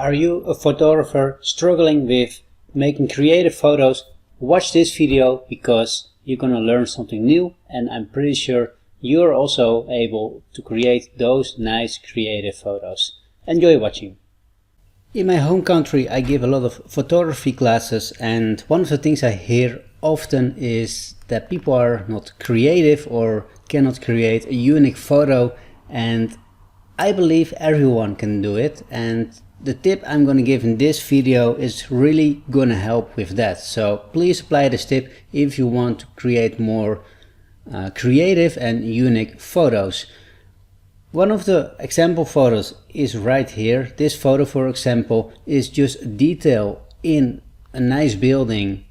Are you a photographer struggling with making creative photos? Watch this video because you're gonna learn something new, and I'm pretty sure you're also able to create those nice creative photos. Enjoy watching. In my home country I give a lot of photography classes, and one of the things I hear often is that people are not creative or cannot create a unique photo, and I believe everyone can do it, and the tip I'm going to give in this video is really going to help with that. So please apply this tip if you want to create more creative and unique photos. One of the example photos is right here. This photo, for example, is just a detail in a nice building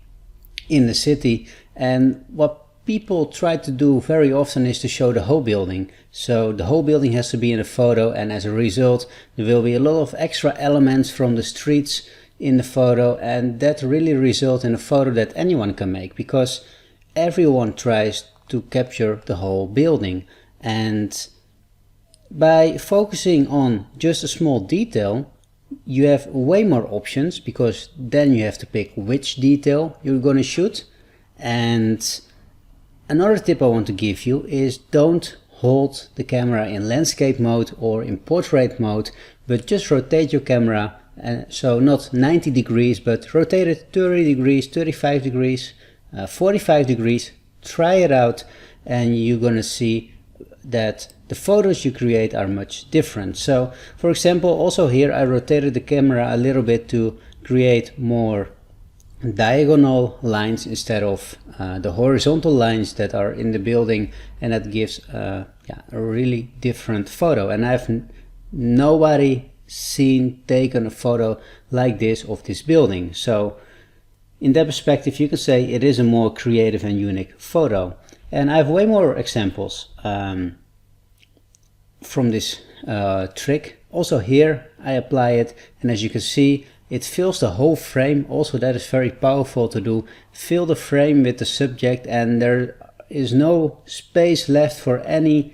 in the city, and what people try to do very often is to show the whole building. So the whole building has to be in a photo, and as a result there will be a lot of extra elements from the streets in the photo, and that really results in a photo that anyone can make, because everyone tries to capture the whole building. And by focusing on just a small detail, you have way more options, because then you have to pick which detail you're going to shoot. And another tip I want to give you is don't hold the camera in landscape mode or in portrait mode, but just rotate your camera, so not 90 degrees, but rotate it 30 degrees, 35 degrees, 45 degrees. Try it out and you're gonna see that the photos you create are much different. So for example, also here I rotated the camera a little bit to create more diagonal lines instead of the horizontal lines that are in the building, and that gives a really different photo. And I've nobody taken a photo like this of this building. So in that perspective you can say it is a more creative and unique photo. And I have way more examples from this trick. Also here I apply it, and as you can see, it fills the whole frame. Also, that is very powerful to do. Fill the frame with the subject, and there is no space left for any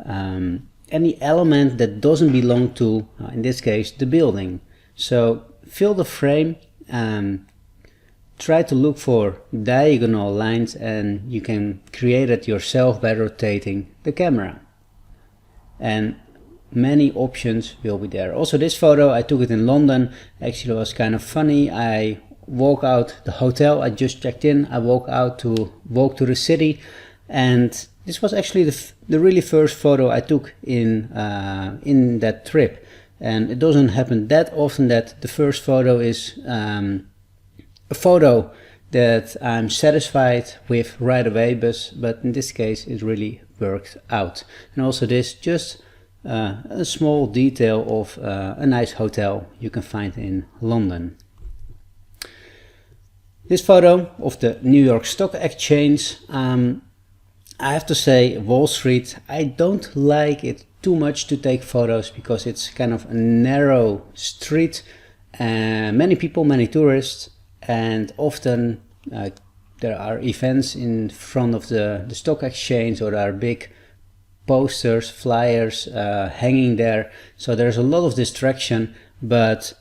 element that doesn't belong to, in this case, the building. So fill the frame, try to look for diagonal lines, and you can create it yourself by rotating the camera. And many options will be there. Also, this photo I took it in London. Actually, it was kind of funny. I walk out the hotel, I just checked in, I walk to the city, and this was actually the really first photo I took in that trip. And it doesn't happen that often that the first photo is a photo that I'm satisfied with right away, but in this case it really worked out. And also this just a small detail of a nice hotel you can find in London. This photo of the New York Stock Exchange, I have to say, Wall Street, I don't like it too much to take photos, because it's kind of a narrow street, many people, many tourists, and often there are events in front of the stock exchange, or there are big posters, flyers hanging there, so there's a lot of distraction. But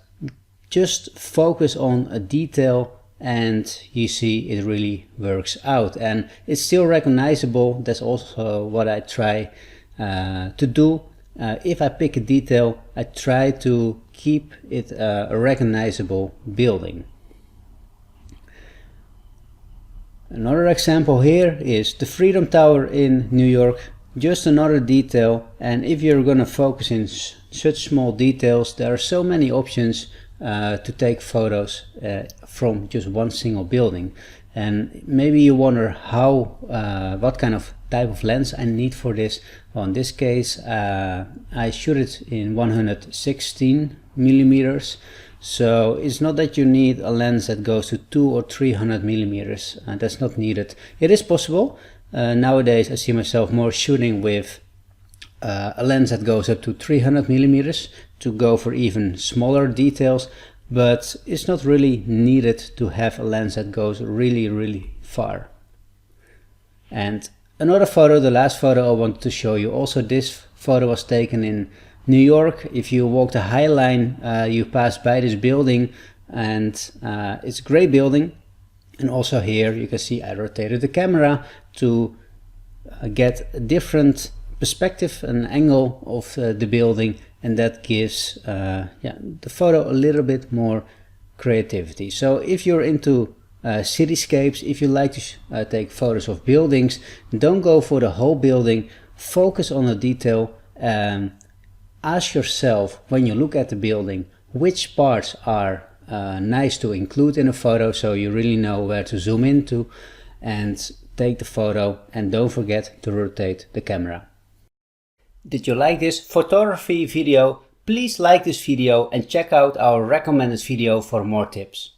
just focus on a detail and you see it really works out, and it's still recognizable. That's also what I try to do. If I pick a detail, I try to keep it a recognizable building. Another example here is the Freedom Tower in New York. Just another detail, and if you're gonna focus in such small details, there are so many options to take photos from just one single building. And maybe you wonder how, what kind of type of lens I need for this. Well, in this case I shoot it in 116 millimeters. So it's not that you need a lens that goes to 200 or 300 millimeters. That's not needed. It is possible. Nowadays I see myself more shooting with a lens that goes up to 300 millimeters to go for even smaller details, but it's not really needed to have a lens that goes really far. And another photo, the last photo I wanted to show you, also this photo was taken in New York, if you walk the High Line, you pass by this building, and it's a great building. And also here you can see I rotated the camera to get a different perspective and angle of the building, and that gives the photo a little bit more creativity. So if you're into cityscapes, if you like to take photos of buildings, don't go for the whole building, focus on the detail. Ask yourself when you look at the building which parts are nice to include in a photo, so you really know where to zoom into, and take the photo, and don't forget to rotate the camera. Did you like this photography video? Please like this video and check out our recommended video for more tips.